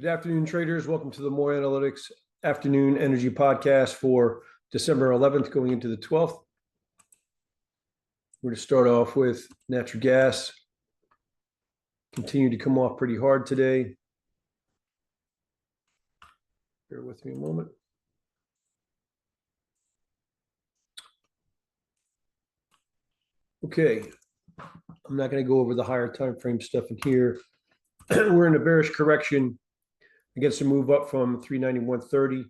Good afternoon, traders. Welcome to the More Analytics Afternoon Energy Podcast for December 11th, going into the 12th. We're going to start off with natural gas. Continue to come off pretty hard today. Bear with me a moment. Okay, I'm not going to go over the higher time frame stuff in here. We're in a bearish correction against a move up from 391.30.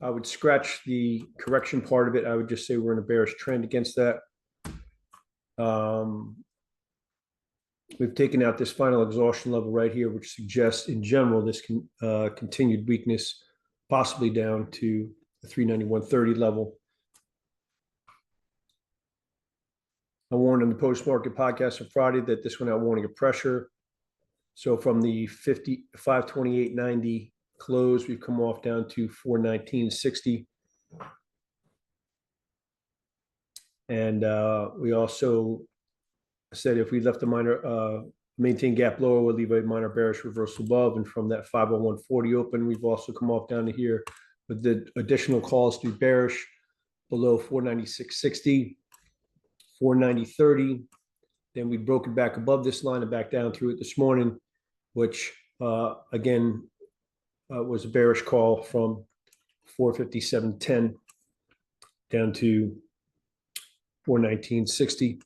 I would scratch the correction part of it. I would just say we're in a bearish trend against that. We've taken out this final exhaustion level right here, which suggests in general this continued weakness, possibly down to the 391.30 level. I warned on the post-market podcast on Friday that this went out warning of pressure. So from the 528.90 close, we've come off down to 419.60. And we also said if we left the minor maintain gap lower, we'll leave a minor bearish reversal above. And from that 501.40 open, we've also come off down to here with the additional calls to be bearish below 496.60, 490.30. Then we broke it back above this line and back down through it this morning, which again was a bearish call from 457.10 down to 419.60.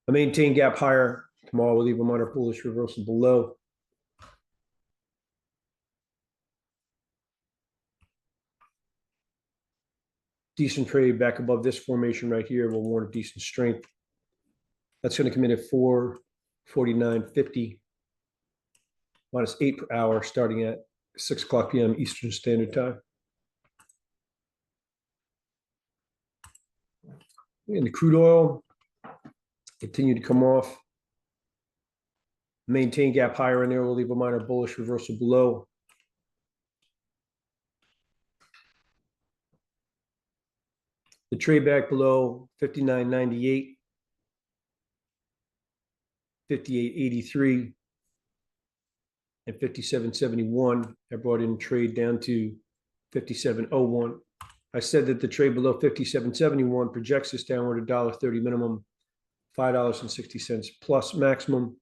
I maintain gap higher. Tomorrow we'll leave a minor bullish reversal below. Decent trade back above this formation right here will warrant a decent strength. That's going to come in at 449.50 minus 8 per hour starting at 6 o'clock p.m. Eastern Standard Time. And the crude oil continue to come off. Maintain gap higher in there. We'll leave a minor bullish reversal below. The trade back below 59.98, 58.83, and 57.71. I brought in trade down to 57.01. I said that the trade below 57.71 projects this downward $1.30 minimum, $5.60 plus maximum.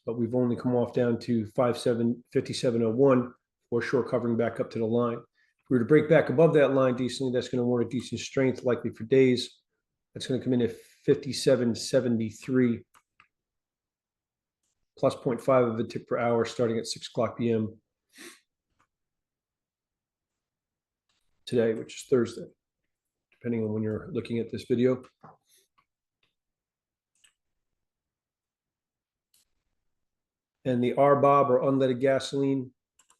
But we've only come off down to 57.01 or short covering back up to the line. If we were to break back above that line decently, that's going to warrant a decent strength, likely for days. That's going to come in at 57.73 plus 0.5 of a tick per hour starting at 6 o'clock p.m. today, which is Thursday, depending on when you're looking at this video. And the RBOB or unleaded gasoline,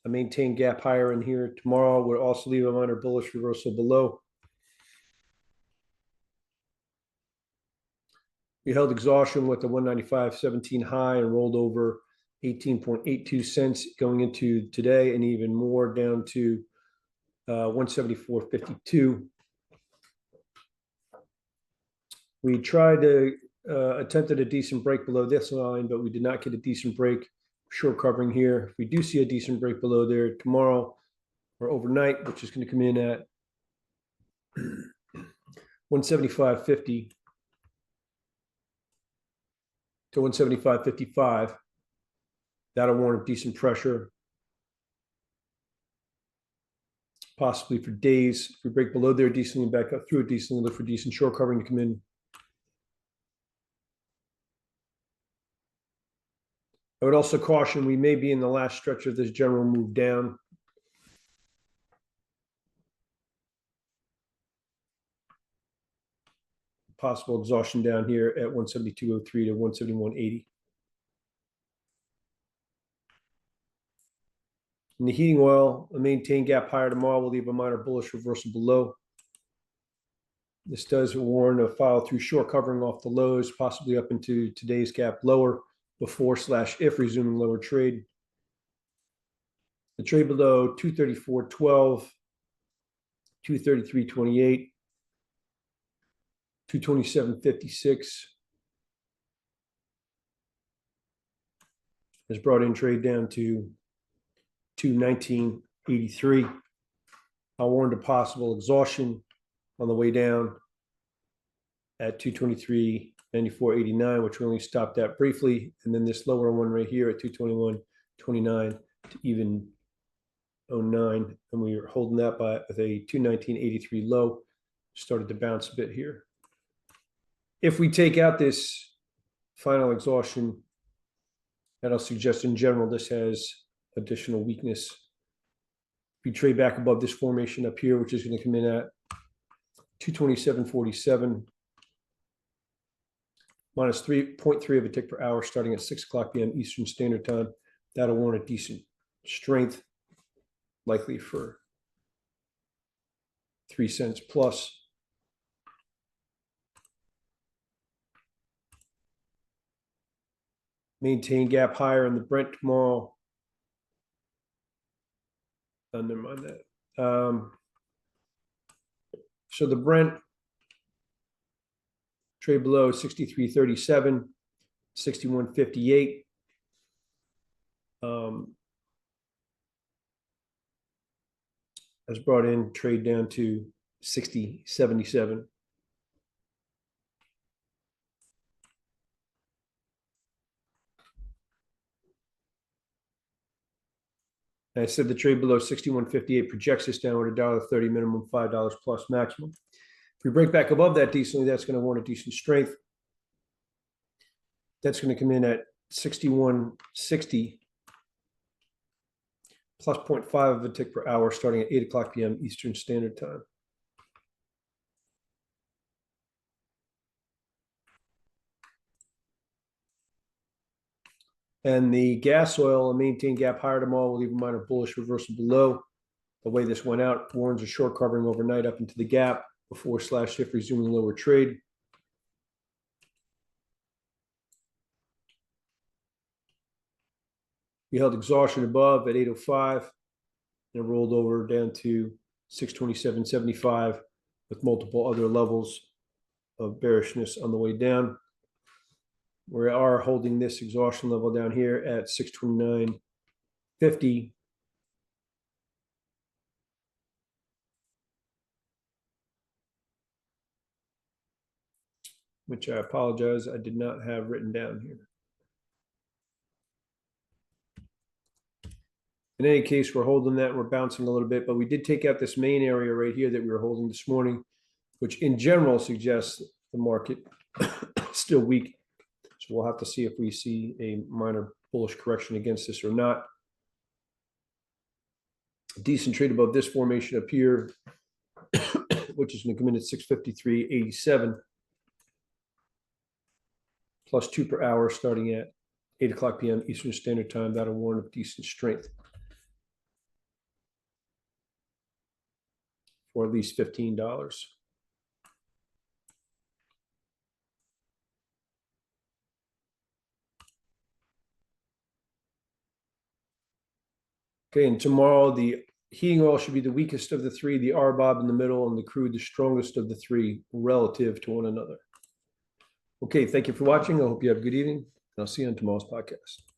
I maintain gap higher in here. Tomorrow we'll also leave a minor bullish reversal below. We held exhaustion with the 195.17 high and rolled over 18.82 cents going into today, and even more down to 174.52. We tried to attempted a decent break below this line, but we did not get a decent break. Short covering here. If we do see a decent break below there tomorrow or overnight, which is going to come in at 175.50 to 175.55, that'll warrant decent pressure, possibly for days. If we break below there decently and back up through it decently, look for decent short covering to come in. I would also caution we may be in the last stretch of this general move down. Possible exhaustion down here at 172.03 to 171.80. In the heating oil, a maintain gap higher tomorrow. We'll leave a minor bullish reversal below. This does warrant a follow through short covering off the lows, possibly up into today's gap lower before/if resuming lower trade. The trade below 234.12, 233.28, 227.56 has brought in trade down to 219.83. I warned a possible exhaustion on the way down at 223.94.89, which we only stopped at briefly, and then this lower one right here at 221.29 to even 09, and we were holding that by with a 219.83 low. Started to bounce a bit here. If we take out this final exhaustion, and I'll suggest in general this has additional weakness. If we trade back above this formation up here, which is going to come in at 227.47, minus 3.3 of a tick per hour, starting at 6 o'clock p.m. Eastern Standard Time. That'll warrant a decent strength, likely for 3 cents plus. Maintain gap higher in the Brent tomorrow. Never mind that. So the Brent trade below 63.37, 61.58. Has brought in trade down to 60.77. I said the trade below 61.58 projects us downward $1.30 minimum, $5 plus maximum. If we break back above that decently, that's going to warrant a decent strength. That's going to come in at 61.60 plus 0.5 of a tick per hour, starting at 8 o'clock p.m. Eastern Standard Time. And the gas oil, a maintain gap higher tomorrow, will leave a minor bullish reversal below. The way this went out warns a short covering overnight up into the gap before /shift resuming lower trade. We held exhaustion above at 805 and rolled over down to 627.75 with multiple other levels of bearishness on the way down. We are holding this exhaustion level down here at 629.50. Which I apologize, I did not have written down here. In any case, we're holding that, we're bouncing a little bit, but we did take out this main area right here that we were holding this morning, which in general suggests the market still weak. So we'll have to see if we see a minor bullish correction against this or not. Decent trade above this formation up here, which is going to come in at 653.87. Plus 2 per hour, starting at 8 o'clock p.m. Eastern Standard Time. That'll warrant a decent strength for at least $15. Okay, and tomorrow the heating oil should be the weakest of the three, the RBOB in the middle, and the crude the strongest of the three relative to one another. Okay, thank you for watching. I hope you have a good evening, and I'll see you on tomorrow's podcast.